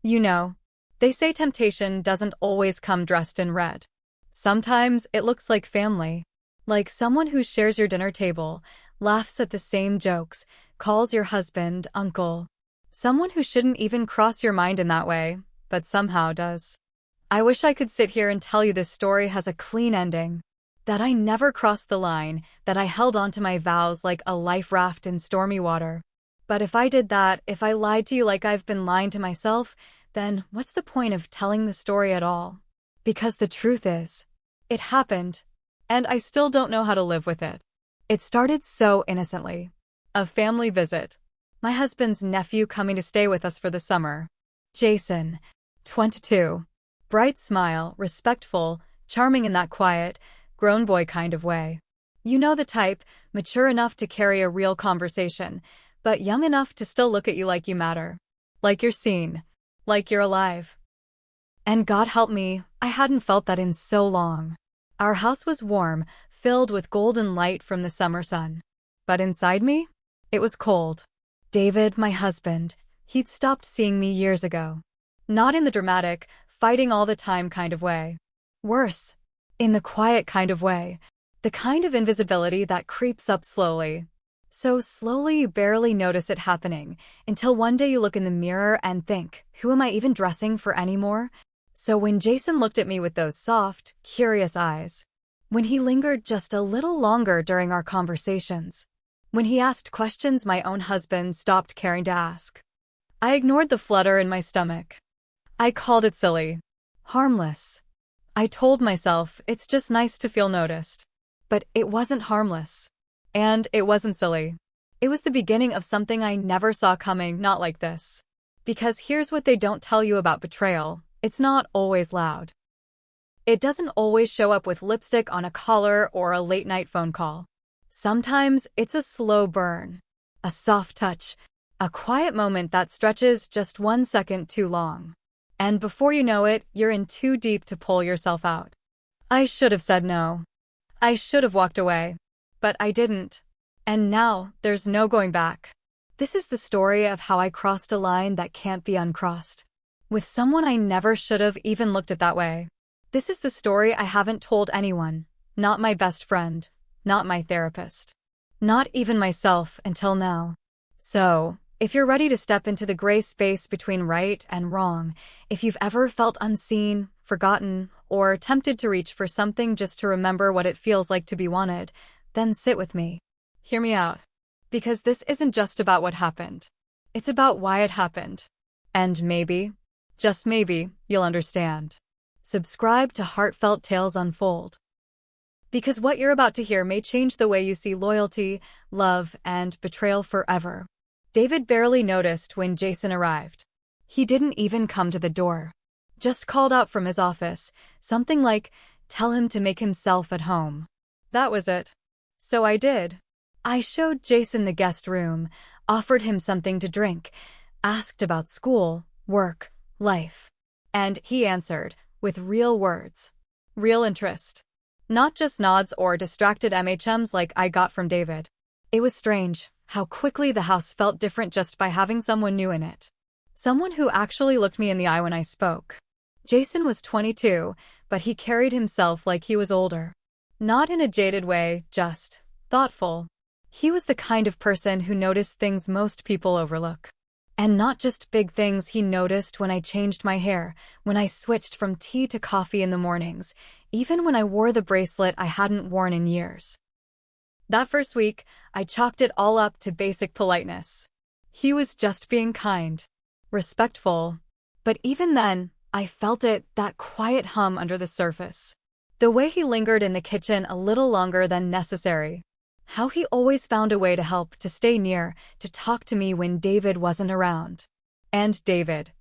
You know, they say temptation doesn't always come dressed in red. Sometimes it looks like family. Like someone who shares your dinner table, laughs at the same jokes, calls your husband uncle. Someone who shouldn't even cross your mind in that way, but somehow does. I wish I could sit here and tell you this story has a clean ending. That I never crossed the line, that I held on to my vows like a life raft in stormy water. But if I did that, if I lied to you like I've been lying to myself, then what's the point of telling the story at all? Because the truth is, it happened, and I still don't know how to live with it. It started so innocently. A family visit. My husband's nephew coming to stay with us for the summer. Jason, 22. Bright smile, respectful, charming in that quiet, grown boy kind of way. You know the type, mature enough to carry a real conversation, but young enough to still look at you like you matter. Like you're seen. Like you're alive. And God help me, I hadn't felt that in so long. Our house was warm, filled with golden light from the summer sun. But inside me, it was cold. David, my husband, he'd stopped seeing me years ago. Not in the dramatic, fighting all the time kind of way. Worse, in the quiet kind of way. The kind of invisibility that creeps up slowly. So slowly you barely notice it happening, until one day you look in the mirror and think, who am I even dressing for anymore? So when Jason looked at me with those soft, curious eyes, when he lingered just a little longer during our conversations, when he asked questions my own husband stopped caring to ask, I ignored the flutter in my stomach. I called it silly. Harmless. I told myself it's just nice to feel noticed. But it wasn't harmless. And it wasn't silly. It was the beginning of something I never saw coming, not like this. Because here's what they don't tell you about betrayal. It's not always loud. It doesn't always show up with lipstick on a collar or a late-night phone call. Sometimes it's a slow burn. A soft touch. A quiet moment that stretches just 1 second too long. And before you know it, you're in too deep to pull yourself out. I should have said no. I should have walked away. But I didn't. And now, there's no going back. This is the story of how I crossed a line that can't be uncrossed. With someone I never should have even looked at that way. This is the story I haven't told anyone. Not my best friend. Not my therapist. Not even myself until now. So, if you're ready to step into the gray space between right and wrong, if you've ever felt unseen, forgotten, or tempted to reach for something just to remember what it feels like to be wanted, then sit with me. Hear me out. Because this isn't just about what happened. It's about why it happened. And maybe, just maybe, you'll understand. Subscribe to Heartfelt Tales Unfold. Because what you're about to hear may change the way you see loyalty, love, and betrayal forever. David barely noticed when Jason arrived. He didn't even come to the door. Just called out from his office, something like, tell him to make himself at home. That was it. So I did. I showed Jason the guest room, offered him something to drink, asked about school, work, life. And he answered, with real words. Real interest. Not just nods or distracted MHMs like I got from David. It was strange how quickly the house felt different just by having someone new in it. Someone who actually looked me in the eye when I spoke. Jason was 22, but he carried himself like he was older. Not in a jaded way, just thoughtful. He was the kind of person who noticed things most people overlook. And not just big things. He noticed when I changed my hair, when I switched from tea to coffee in the mornings, even when I wore the bracelet I hadn't worn in years. That first week, I chalked it all up to basic politeness. He was just being kind, respectful. But even then, I felt it, that quiet hum under the surface. The way he lingered in the kitchen a little longer than necessary. How he always found a way to help, to stay near, to talk to me when David wasn't around. And David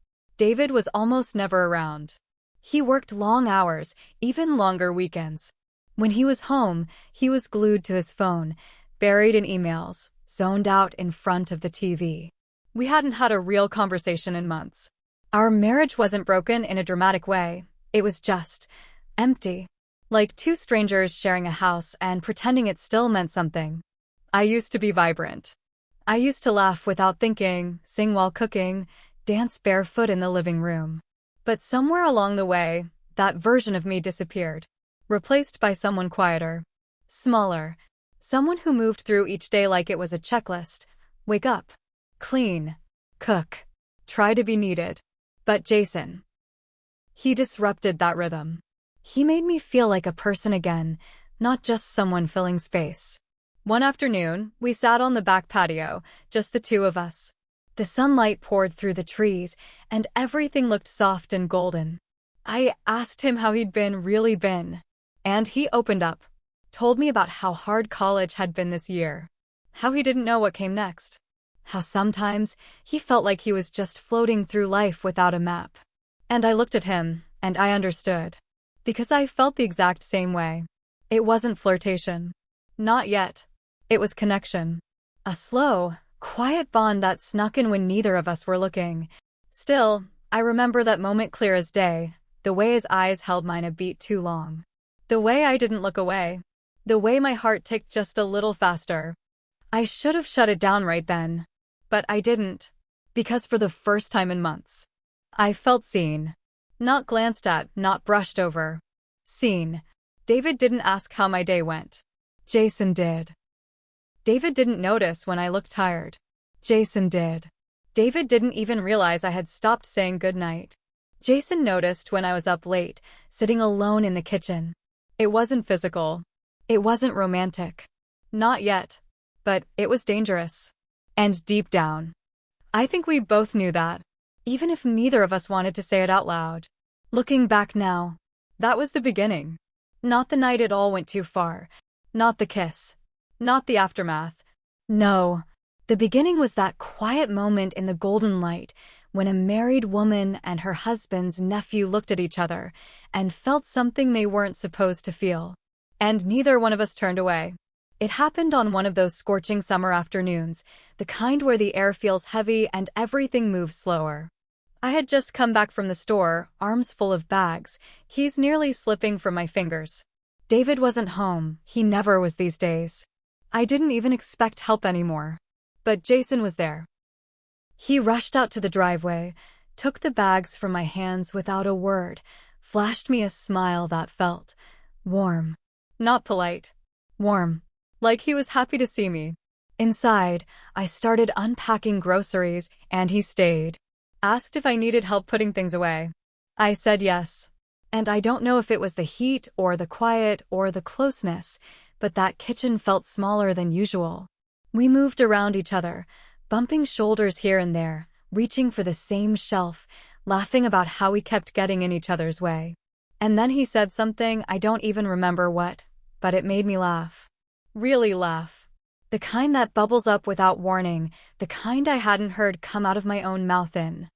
was almost never around. He worked long hours, even longer weekends. When he was home, he was glued to his phone, buried in emails, zoned out in front of the TV. We hadn't had a real conversation in months. Our marriage wasn't broken in a dramatic way. It was just empty. Like two strangers sharing a house and pretending it still meant something. I used to be vibrant. I used to laugh without thinking, sing while cooking, dance barefoot in the living room. But somewhere along the way, that version of me disappeared, replaced by someone quieter, smaller, someone who moved through each day like it was a checklist. Wake up, clean, cook, try to be needed. But Jason, he disrupted that rhythm. He made me feel like a person again, not just someone filling space. One afternoon, we sat on the back patio, just the two of us. The sunlight poured through the trees, and everything looked soft and golden. I asked him how he'd really been. And he opened up, told me about how hard college had been this year, how he didn't know what came next, how sometimes he felt like he was just floating through life without a map. And I looked at him, and I understood. Because I felt the exact same way. It wasn't flirtation. Not yet. It was connection. A slow, quiet bond that snuck in when neither of us were looking. Still, I remember that moment clear as day, the way his eyes held mine a beat too long. The way I didn't look away. The way my heart ticked just a little faster. I should have shut it down right then. But I didn't. Because for the first time in months, I felt seen. Not glanced at, not brushed over. Seen. David didn't ask how my day went. Jason did. David didn't notice when I looked tired. Jason did. David didn't even realize I had stopped saying goodnight. Jason noticed when I was up late, sitting alone in the kitchen. It wasn't physical. It wasn't romantic. Not yet. But it was dangerous. And deep down, I think we both knew that, even if neither of us wanted to say it out loud. Looking back now, that was the beginning. Not the night it all went too far. Not the kiss. Not the aftermath. No. The beginning was that quiet moment in the golden light when a married woman and her husband's nephew looked at each other and felt something they weren't supposed to feel. And neither one of us turned away. It happened on one of those scorching summer afternoons, the kind where the air feels heavy and everything moves slower. I had just come back from the store, arms full of bags, keys nearly slipping from my fingers. David wasn't home, he never was these days. I didn't even expect help anymore. But Jason was there. He rushed out to the driveway, took the bags from my hands without a word, flashed me a smile that felt warm. Not polite. Warm. Like he was happy to see me. Inside, I started unpacking groceries, and he stayed. Asked if I needed help putting things away. I said yes. And I don't know if it was the heat or the quiet or the closeness, but that kitchen felt smaller than usual. We moved around each other, bumping shoulders here and there, reaching for the same shelf, laughing about how we kept getting in each other's way. And then he said something, I don't even remember what, but it made me laugh. Really laugh. The kind that bubbles up without warning, the kind I hadn't heard come out of my own mouth in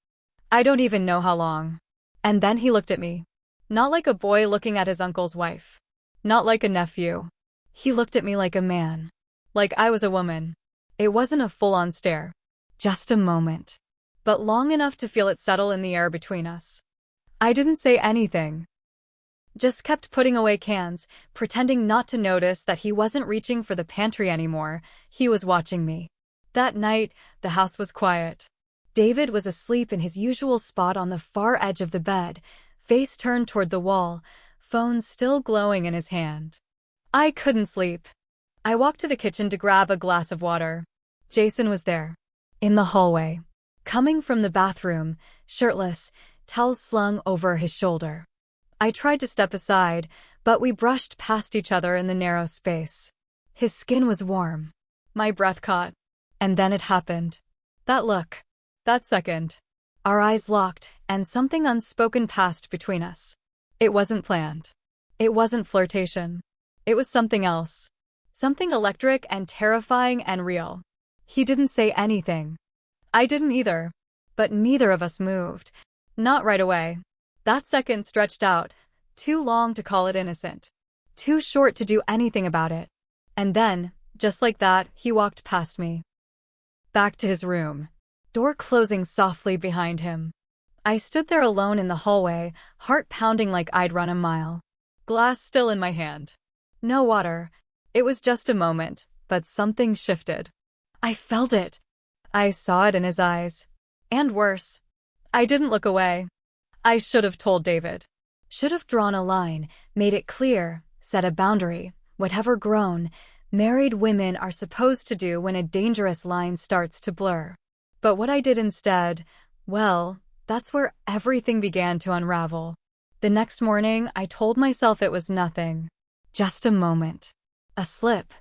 I don't even know how long. And then he looked at me. Not like a boy looking at his uncle's wife. Not like a nephew. He looked at me like a man. Like I was a woman. It wasn't a full-on stare. Just a moment. But long enough to feel it settle in the air between us. I didn't say anything. Just kept putting away cans, pretending not to notice that he wasn't reaching for the pantry anymore. He was watching me. That night, the house was quiet. David was asleep in his usual spot on the far edge of the bed, face turned toward the wall, phone still glowing in his hand. I couldn't sleep. I walked to the kitchen to grab a glass of water. Jason was there. In the hallway. Coming from the bathroom, shirtless, towels slung over his shoulder. I tried to step aside, but we brushed past each other in the narrow space. His skin was warm. My breath caught. And then it happened. That look. That second. Our eyes locked, and something unspoken passed between us. It wasn't planned. It wasn't flirtation. It was something else. Something electric and terrifying and real. He didn't say anything. I didn't either. But neither of us moved. Not right away. That second stretched out, too long to call it innocent. Too short to do anything about it. And then, just like that, he walked past me. Back to his room. Door closing softly behind him. I stood there alone in the hallway, heart pounding like I'd run a mile. Glass still in my hand. No water. It was just a moment, but something shifted. I felt it. I saw it in his eyes. And worse. I didn't look away. I should have told David. Should have drawn a line, made it clear, set a boundary, whatever grown married women are supposed to do when a dangerous line starts to blur. But what I did instead, well, that's where everything began to unravel. The next morning, I told myself it was nothing. Just a moment. A slip.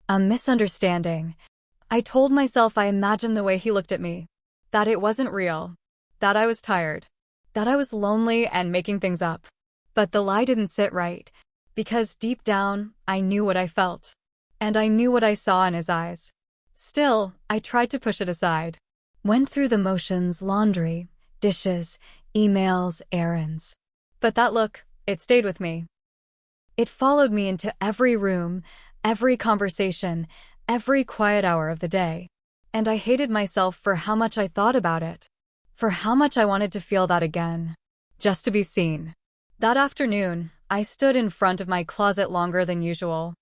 A misunderstanding. I told myself I imagined the way he looked at me. That it wasn't real. That I was tired. That I was lonely and making things up. But the lie didn't sit right. Because deep down, I knew what I felt. And I knew what I saw in his eyes. Still, I tried to push it aside. Went through the motions, laundry, dishes, emails, errands. But that look, it stayed with me. It followed me into every room, every conversation, every quiet hour of the day. And I hated myself for how much I thought about it. For how much I wanted to feel that again. Just to be seen. That afternoon, I stood in front of my closet longer than usual.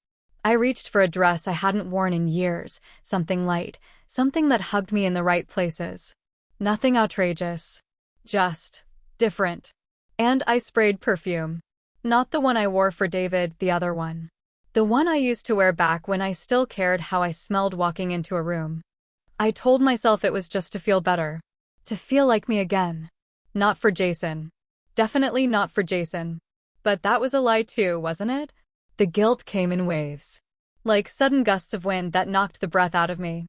I reached for a dress I hadn't worn in years, something light, something that hugged me in the right places. Nothing outrageous. Just different. And I sprayed perfume. Not the one I wore for David, the other one. The one I used to wear back when I still cared how I smelled walking into a room. I told myself it was just to feel better. To feel like me again. Not for Jason. Definitely not for Jason. But that was a lie too, wasn't it? The guilt came in waves. Like sudden gusts of wind that knocked the breath out of me.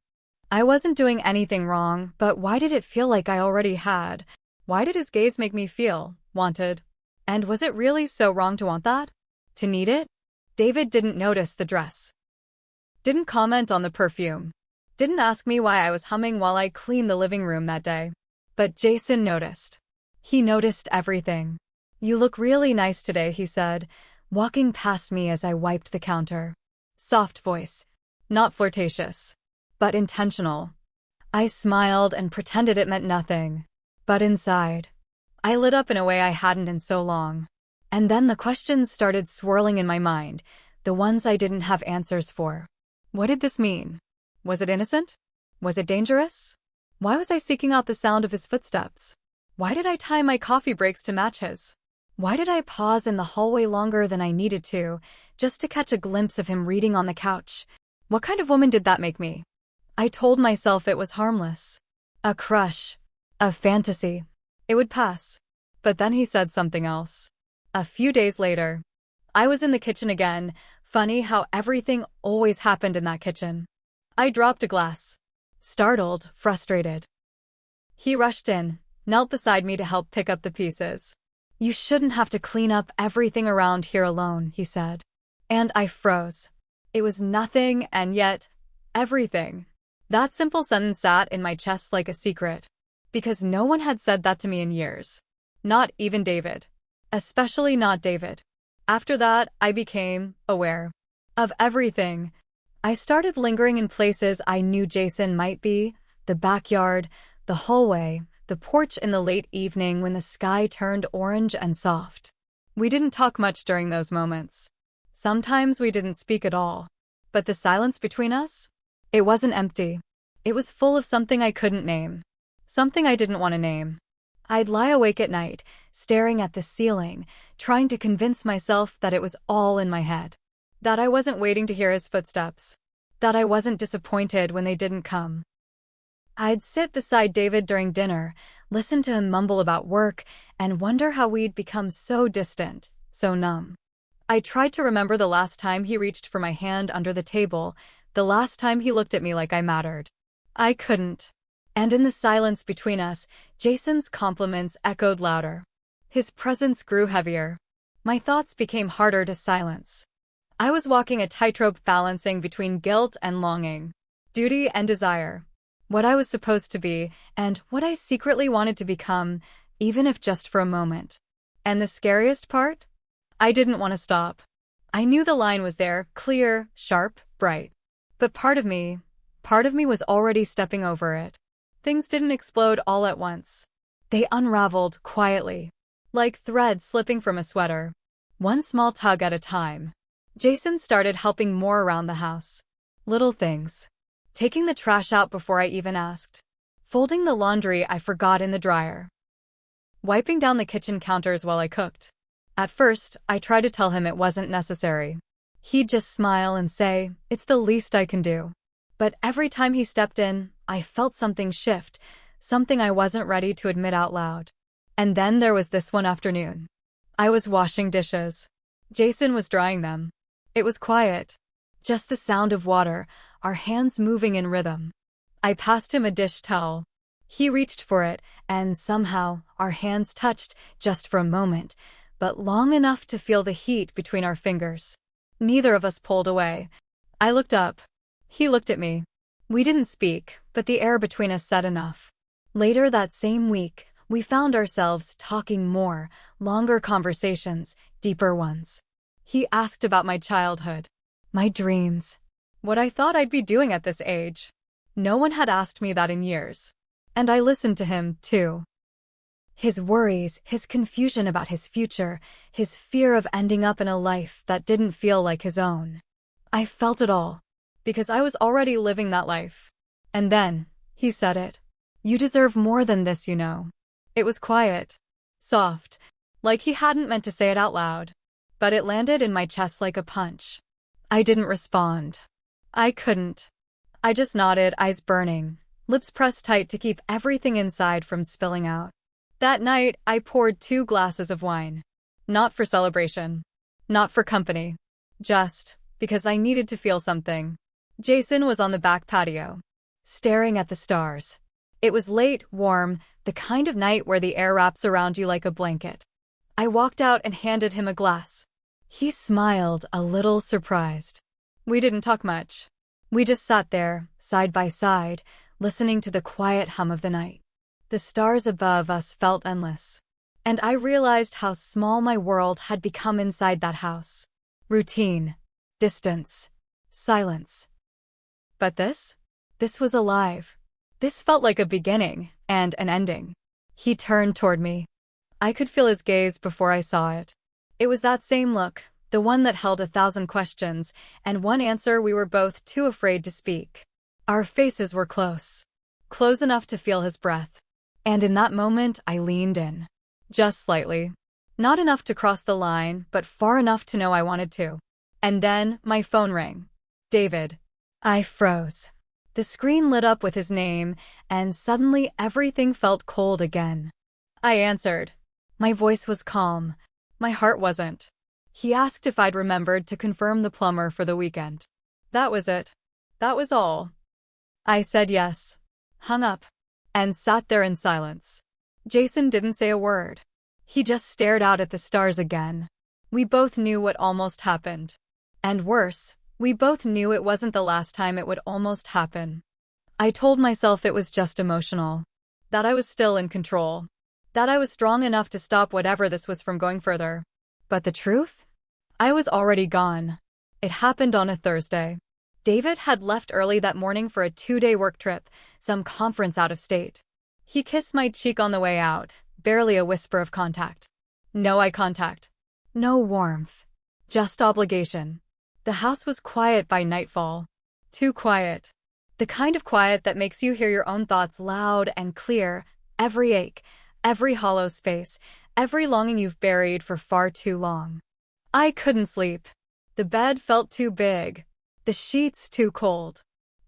I wasn't doing anything wrong, but why did it feel like I already had? Why did his gaze make me feel wanted? And was it really so wrong to want that? To need it? David didn't notice the dress. Didn't comment on the perfume. Didn't ask me why I was humming while I cleaned the living room that day. But Jason noticed. He noticed everything. "You look really nice today," he said, walking past me as I wiped the counter. Soft voice. Not flirtatious. But intentional. I smiled and pretended it meant nothing. But inside, I lit up in a way I hadn't in so long. And then the questions started swirling in my mind, the ones I didn't have answers for. What did this mean? Was it innocent? Was it dangerous? Why was I seeking out the sound of his footsteps? Why did I time my coffee breaks to match his? Why did I pause in the hallway longer than I needed to, just to catch a glimpse of him reading on the couch? What kind of woman did that make me? I told myself it was harmless. A crush. A fantasy. It would pass. But then he said something else. A few days later, I was in the kitchen again. Funny how everything always happened in that kitchen. I dropped a glass. Startled, frustrated. He rushed in, knelt beside me to help pick up the pieces. "You shouldn't have to clean up everything around here alone," he said. And I froze. It was nothing and yet everything. That simple sentence sat in my chest like a secret. Because no one had said that to me in years. Not even David. Especially not David. After that, I became aware of everything. I started lingering in places I knew Jason might be, the backyard, the hallway, the porch in the late evening when the sky turned orange and soft. We didn't talk much during those moments. Sometimes we didn't speak at all. But the silence between us? It wasn't empty. It was full of something I couldn't name. Something I didn't want to name. I'd lie awake at night, staring at the ceiling, trying to convince myself that it was all in my head. That I wasn't waiting to hear his footsteps. That I wasn't disappointed when they didn't come. I'd sit beside David during dinner, listen to him mumble about work, and wonder how we'd become so distant, so numb. I tried to remember the last time he reached for my hand under the table, the last time he looked at me like I mattered. I couldn't. And in the silence between us, Jason's compliments echoed louder. His presence grew heavier. My thoughts became harder to silence. I was walking a tightrope balancing between guilt and longing, duty and desire, what I was supposed to be and what I secretly wanted to become, even if just for a moment. And the scariest part? I didn't want to stop. I knew the line was there, clear, sharp, bright. But part of me was already stepping over it. Things didn't explode all at once. They unraveled quietly, like threads slipping from a sweater. One small tug at a time. Jason started helping more around the house. Little things. Taking the trash out before I even asked. Folding the laundry I forgot in the dryer. wiping down the kitchen counters while I cooked. At first, I tried to tell him it wasn't necessary. He'd just smile and say, "It's the least I can do." But every time he stepped in, I felt something shift, something I wasn't ready to admit out loud. And then there was this one afternoon. I was washing dishes. Jason was drying them. It was quiet. Just the sound of water, our hands moving in rhythm. I passed him a dish towel. He reached for it, and somehow, our hands touched, just for a moment, but long enough to feel the heat between our fingers. Neither of us pulled away. I looked up. He looked at me. We didn't speak, but the air between us said enough. Later that same week, we found ourselves talking more, longer conversations, deeper ones. He asked about my childhood, my dreams, what I thought I'd be doing at this age. No one had asked me that in years. And I listened to him, too. His worries, his confusion about his future, his fear of ending up in a life that didn't feel like his own. I felt it all, because I was already living that life. And then, he said it. "You deserve more than this, you know." It was quiet, soft, like he hadn't meant to say it out loud. But it landed in my chest like a punch. I didn't respond. I couldn't. I just nodded, eyes burning, lips pressed tight to keep everything inside from spilling out. That night, I poured 2 glasses of wine. Not for celebration. Not for company. Just because I needed to feel something. Jason was on the back patio, staring at the stars. It was late, warm, the kind of night where the air wraps around you like a blanket. I walked out and handed him a glass. He smiled, a little surprised. We didn't talk much. We just sat there, side by side, listening to the quiet hum of the night. The stars above us felt endless. And I realized how small my world had become inside that house. Routine, distance, silence. But this was alive. This felt like a beginning and an ending. He turned toward me. I could feel his gaze before I saw it. It was that same look, the one that held 1,000 questions, and one answer we were both too afraid to speak. Our faces were close. Close enough to feel his breath. And in that moment, I leaned in. Just slightly. Not enough to cross the line, but far enough to know I wanted to. And then, my phone rang. David. I froze. The screen lit up with his name, and suddenly everything felt cold again. I answered. My voice was calm. My heart wasn't. He asked if I'd remembered to confirm the plumber for the weekend. That was it. That was all. I said yes. Hung up. And sat there in silence. Jason didn't say a word. He just stared out at the stars again. We both knew what almost happened. And worse, we both knew it wasn't the last time it would almost happen. I told myself it was just emotional. That I was still in control. That I was strong enough to stop whatever this was from going further. But the truth? I was already gone. It happened on a Thursday. David had left early that morning for a 2-day work trip, some conference out of state. He kissed my cheek on the way out, barely a whisper of contact. No eye contact. No warmth. Just obligation. The house was quiet by nightfall. Too quiet. The kind of quiet that makes you hear your own thoughts loud and clear, every ache, every hollow space, every longing you've buried for far too long. I couldn't sleep. The bed felt too big. The sheets too cold.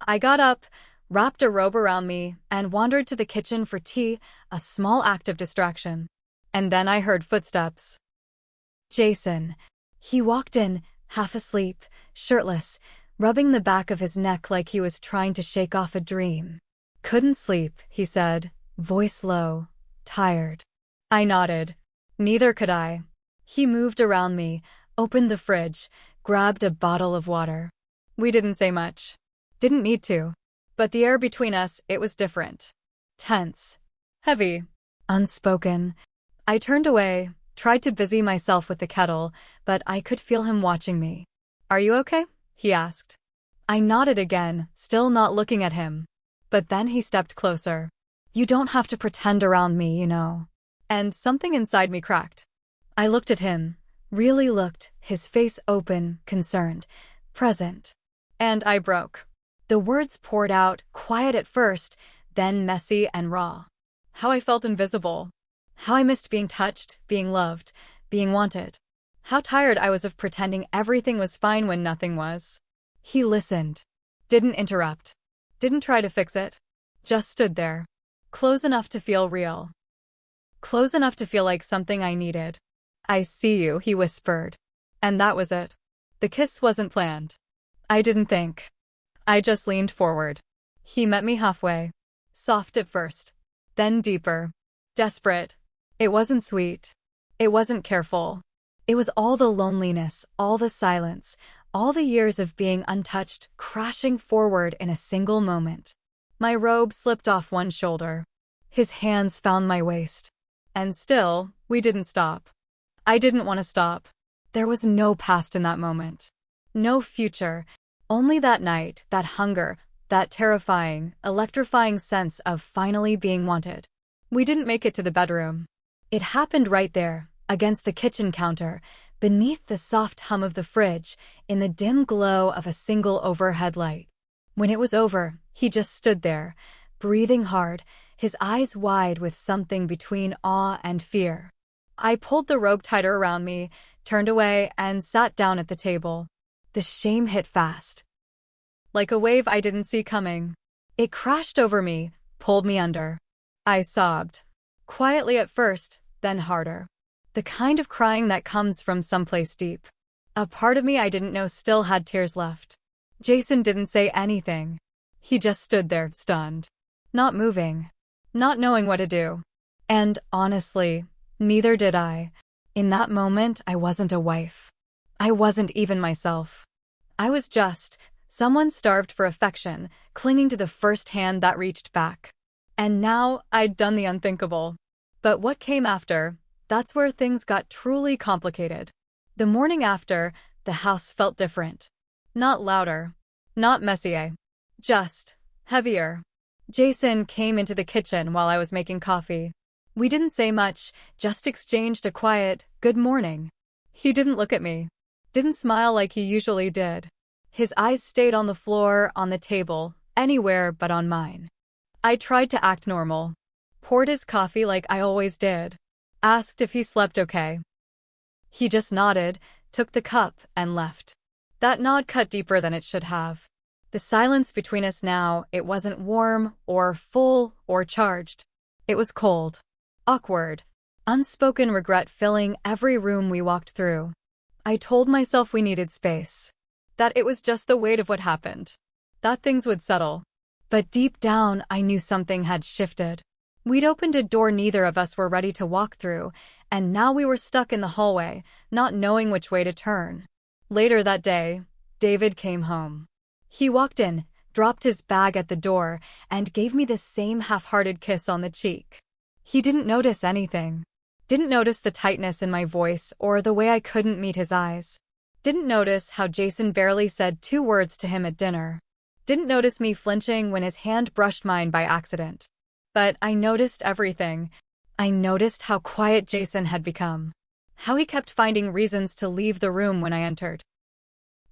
I got up, wrapped a robe around me, and wandered to the kitchen for tea, a small act of distraction. And then I heard footsteps. Jason. He walked in, half asleep, shirtless, rubbing the back of his neck like he was trying to shake off a dream. Couldn't sleep, he said, voice low, tired. I nodded. Neither could I. He moved around me, opened the fridge, grabbed a bottle of water. We didn't say much. Didn't need to. But the air between us, it was different. Tense. Heavy. Unspoken. I turned away, tried to busy myself with the kettle, but I could feel him watching me. Are you okay? He asked. I nodded again, still not looking at him. But then he stepped closer. You don't have to pretend around me, you know. And something inside me cracked. I looked at him, really looked, his face open, concerned, present. And I broke. The words poured out, quiet at first, then messy and raw. How I felt invisible. How I missed being touched, being loved, being wanted. How tired I was of pretending everything was fine when nothing was. He listened. Didn't interrupt. Didn't try to fix it. Just stood there. Close enough to feel real. Close enough to feel like something I needed. "I see you," he whispered. And that was it. The kiss wasn't planned. I didn't think. I just leaned forward. He met me halfway. Soft at first. Then deeper. Desperate. It wasn't sweet. It wasn't careful. It was all the loneliness, all the silence, all the years of being untouched crashing forward in a single moment. My robe slipped off one shoulder. His hands found my waist. And still, we didn't stop. I didn't want to stop. There was no past in that moment. No future. Only that night, that hunger, that terrifying, electrifying sense of finally being wanted. We didn't make it to the bedroom. It happened right there, against the kitchen counter, beneath the soft hum of the fridge, in the dim glow of a single overhead light. When it was over, he just stood there, breathing hard, his eyes wide with something between awe and fear. I pulled the robe tighter around me, turned away, and sat down at the table. The shame hit fast. Like a wave I didn't see coming. It crashed over me, pulled me under. I sobbed. Quietly at first, then harder. The kind of crying that comes from someplace deep. A part of me I didn't know still had tears left. Jason didn't say anything. He just stood there, stunned. Not moving. Not knowing what to do. And, honestly, neither did I. In that moment, I wasn't a wife. I wasn't even myself. I was just someone starved for affection, clinging to the first hand that reached back. And now, I'd done the unthinkable. But what came after, that's where things got truly complicated. The morning after, the house felt different. Not louder. Not messier. Just heavier. Jason came into the kitchen while I was making coffee. We didn't say much, just exchanged a quiet, "Good morning." He didn't look at me. Didn't smile like he usually did. His eyes stayed on the floor, on the table, anywhere but on mine. I tried to act normal. Poured his coffee like I always did. Asked if he slept okay. He just nodded, took the cup, and left. That nod cut deeper than it should have. The silence between us now, it wasn't warm, or full, or charged. It was cold. Awkward. Unspoken regret filling every room we walked through. I told myself we needed space. That it was just the weight of what happened. That things would settle. But deep down, I knew something had shifted. We'd opened a door neither of us were ready to walk through, and now we were stuck in the hallway, not knowing which way to turn. Later that day, David came home. He walked in, dropped his bag at the door, and gave me the same half-hearted kiss on the cheek. He didn't notice anything. Didn't notice the tightness in my voice or the way I couldn't meet his eyes. Didn't notice how Jason barely said 2 words to him at dinner. Didn't notice me flinching when his hand brushed mine by accident. But I noticed everything. I noticed how quiet Jason had become. How he kept finding reasons to leave the room when I entered.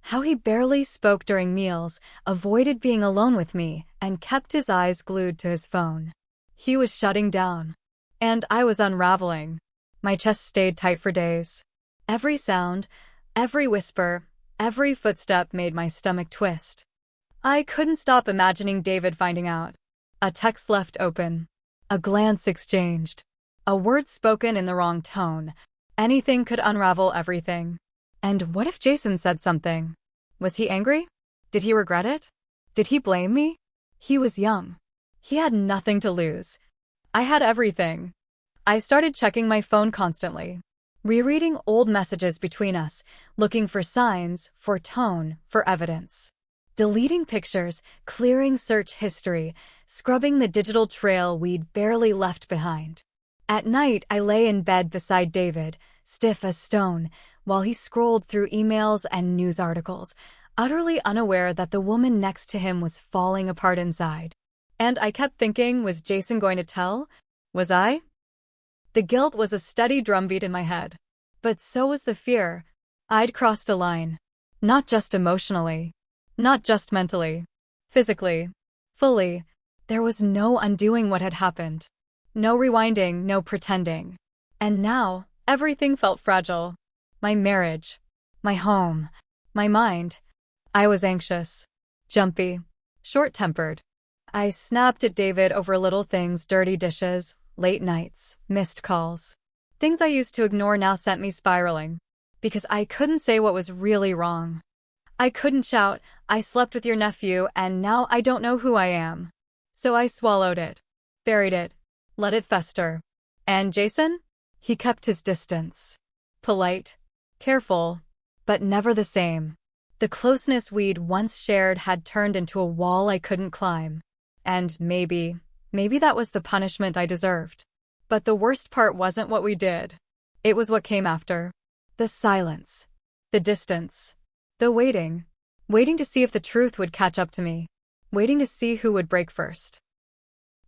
How he barely spoke during meals, avoided being alone with me, and kept his eyes glued to his phone. He was shutting down. And I was unraveling. My chest stayed tight for days. Every sound, every whisper, every footstep made my stomach twist. I couldn't stop imagining David finding out. A text left open. A glance exchanged. A word spoken in the wrong tone. Anything could unravel everything. And what if Jason said something? Was he angry? Did he regret it? Did he blame me? He was young. He had nothing to lose. I had everything. I started checking my phone constantly. Rereading old messages between us, looking for signs, for tone, for evidence. Deleting pictures, clearing search history, scrubbing the digital trail we'd barely left behind. At night, I lay in bed beside David, stiff as stone, while he scrolled through emails and news articles, utterly unaware that the woman next to him was falling apart inside. And I kept thinking, was Jason going to tell? Was I? The guilt was a steady drumbeat in my head. But so was the fear. I'd crossed a line. Not just emotionally. Not just mentally. Physically. Fully. There was no undoing what had happened. No rewinding, no pretending. And now, everything felt fragile. My marriage, my home, my mind. I was anxious, jumpy, short-tempered. I snapped at David over little things, dirty dishes, late nights, missed calls. Things I used to ignore now sent me spiraling. Because I couldn't say what was really wrong. I couldn't shout, "I slept with your nephew and now I don't know who I am." So I swallowed it, buried it, let it fester. And Jason? He kept his distance. Polite, careful, but never the same. The closeness we'd once shared had turned into a wall I couldn't climb. And maybe that was the punishment I deserved. But the worst part wasn't what we did. It was what came after. The silence. The distance. The waiting. Waiting to see if the truth would catch up to me. Waiting to see who would break first.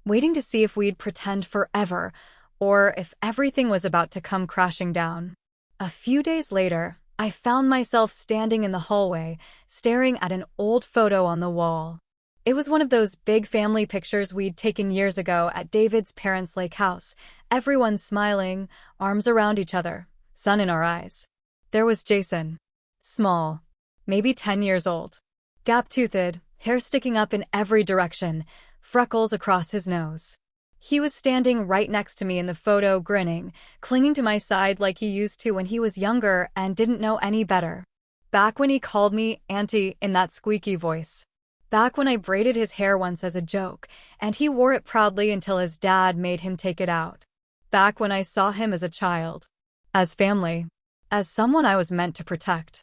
Waiting to see if we'd pretend forever, or if everything was about to come crashing down. A few days later, I found myself standing in the hallway, staring at an old photo on the wall. It was one of those big family pictures we'd taken years ago at David's parents' lake house. Everyone smiling, arms around each other, sun in our eyes. There was Jason. Small, maybe 10 years old. Gap-toothed, hair sticking up in every direction, freckles across his nose. He was standing right next to me in the photo, grinning, clinging to my side like he used to when he was younger and didn't know any better. Back when he called me Auntie in that squeaky voice. Back when I braided his hair once as a joke, and he wore it proudly until his dad made him take it out. Back when I saw him as a child. As family. As someone I was meant to protect.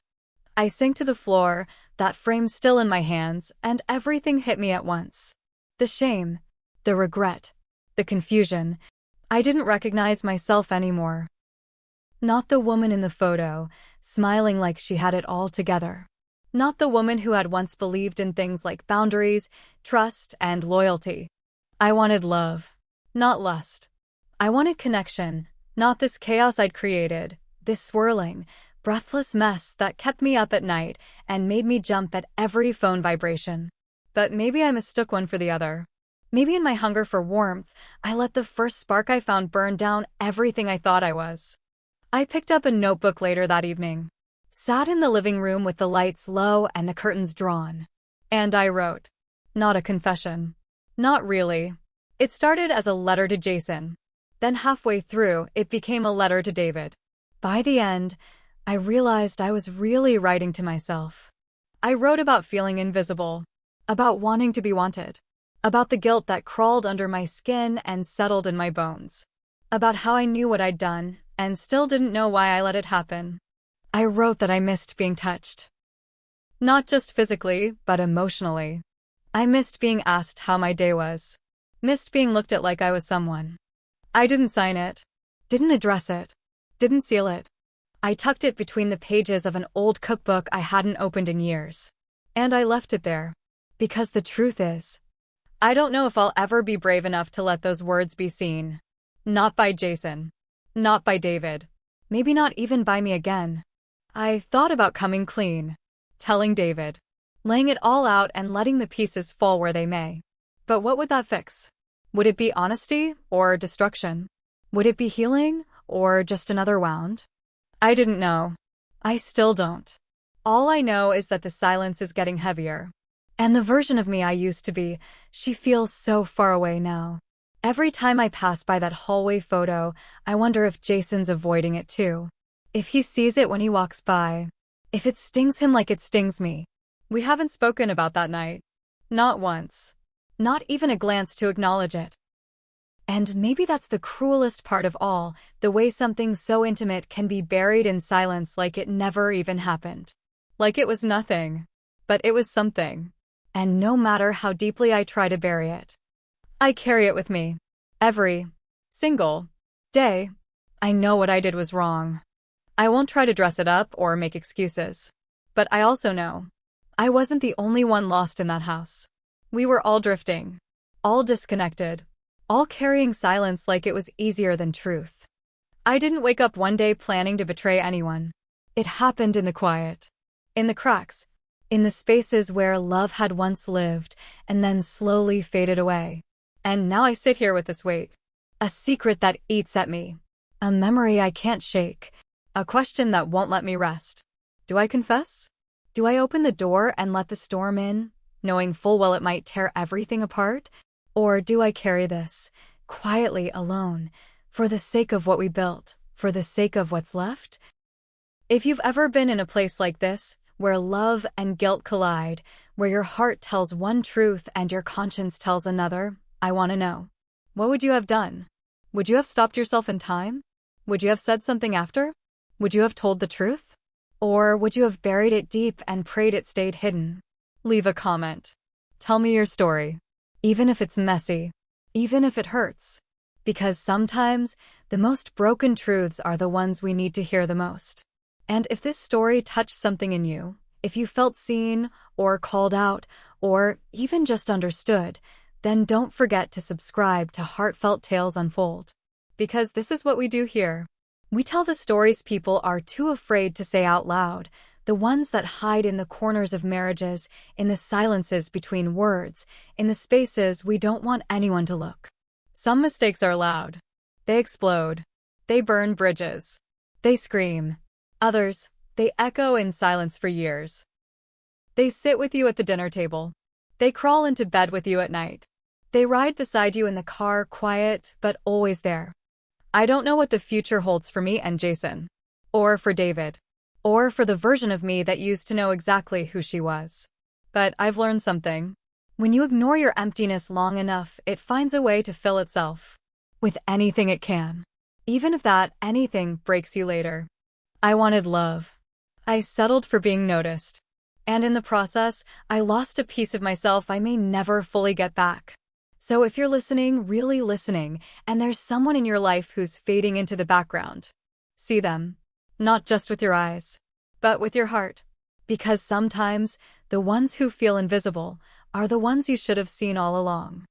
I sank to the floor, that frame still in my hands, and everything hit me at once. The shame. The regret. The confusion. I didn't recognize myself anymore. Not the woman in the photo, smiling like she had it all together. Not the woman who had once believed in things like boundaries, trust, and loyalty. I wanted love, not lust. I wanted connection, not this chaos I'd created, this swirling, breathless mess that kept me up at night and made me jump at every phone vibration. But maybe I mistook one for the other. Maybe in my hunger for warmth, I let the first spark I found burn down everything I thought I was. I picked up a notebook later that evening. Sat in the living room with the lights low and the curtains drawn. And I wrote. Not a confession. Not really. It started as a letter to Jason. Then halfway through, it became a letter to David. By the end, I realized I was really writing to myself. I wrote about feeling invisible. About wanting to be wanted. About the guilt that crawled under my skin and settled in my bones. About how I knew what I'd done and still didn't know why I let it happen. I wrote that I missed being touched. Not just physically, but emotionally. I missed being asked how my day was. Missed being looked at like I was someone. I didn't sign it. Didn't address it. Didn't seal it. I tucked it between the pages of an old cookbook I hadn't opened in years. And I left it there. Because the truth is, I don't know if I'll ever be brave enough to let those words be seen. Not by Jason. Not by David. Maybe not even by me again. I thought about coming clean. Telling David. Laying it all out and letting the pieces fall where they may. But what would that fix? Would it be honesty or destruction? Would it be healing or just another wound? I didn't know. I still don't. All I know is that the silence is getting heavier. And the version of me I used to be, she feels so far away now. Every time I pass by that hallway photo, I wonder if Jason's avoiding it too. If he sees it when he walks by. If it stings him like it stings me. We haven't spoken about that night. Not once. Not even a glance to acknowledge it. And maybe that's the cruelest part of all, the way something so intimate can be buried in silence like it never even happened. Like it was nothing. But it was something. And no matter how deeply I try to bury it, I carry it with me. Every single day. I know what I did was wrong. I won't try to dress it up or make excuses. But I also know I wasn't the only one lost in that house. We were all drifting. All disconnected. All carrying silence like it was easier than truth. I didn't wake up one day planning to betray anyone. It happened in the quiet. In the cracks. In the spaces where love had once lived and then slowly faded away. And now I sit here with this weight. A secret that eats at me. A memory I can't shake. A question that won't let me rest. Do I confess? Do I open the door and let the storm in, knowing full well it might tear everything apart? Or do I carry this, quietly alone, for the sake of what we built, for the sake of what's left? If you've ever been in a place like this, where love and guilt collide, where your heart tells one truth and your conscience tells another, I want to know. What would you have done? Would you have stopped yourself in time? Would you have said something after? Would you have told the truth? Or would you have buried it deep and prayed it stayed hidden? Leave a comment. Tell me your story. Even if it's messy. Even if it hurts. Because sometimes, the most broken truths are the ones we need to hear the most. And if this story touched something in you, if you felt seen, or called out, or even just understood, then don't forget to subscribe to Heartfelt Tales Unfold. Because this is what we do here. We tell the stories people are too afraid to say out loud, the ones that hide in the corners of marriages, in the silences between words, in the spaces we don't want anyone to look. Some mistakes are loud. They explode. They burn bridges. They scream. Others, they echo in silence for years. They sit with you at the dinner table. They crawl into bed with you at night. They ride beside you in the car, quiet, but always there. I don't know what the future holds for me and Jason. Or for David. Or for the version of me that used to know exactly who she was. But I've learned something. When you ignore your emptiness long enough, it finds a way to fill itself. With anything it can. Even if that anything breaks you later. I wanted love. I settled for being noticed. And in the process, I lost a piece of myself I may never fully get back. So if you're listening, really listening, and there's someone in your life who's fading into the background, see them. Not just with your eyes, but with your heart. Because sometimes, the ones who feel invisible are the ones you should have seen all along.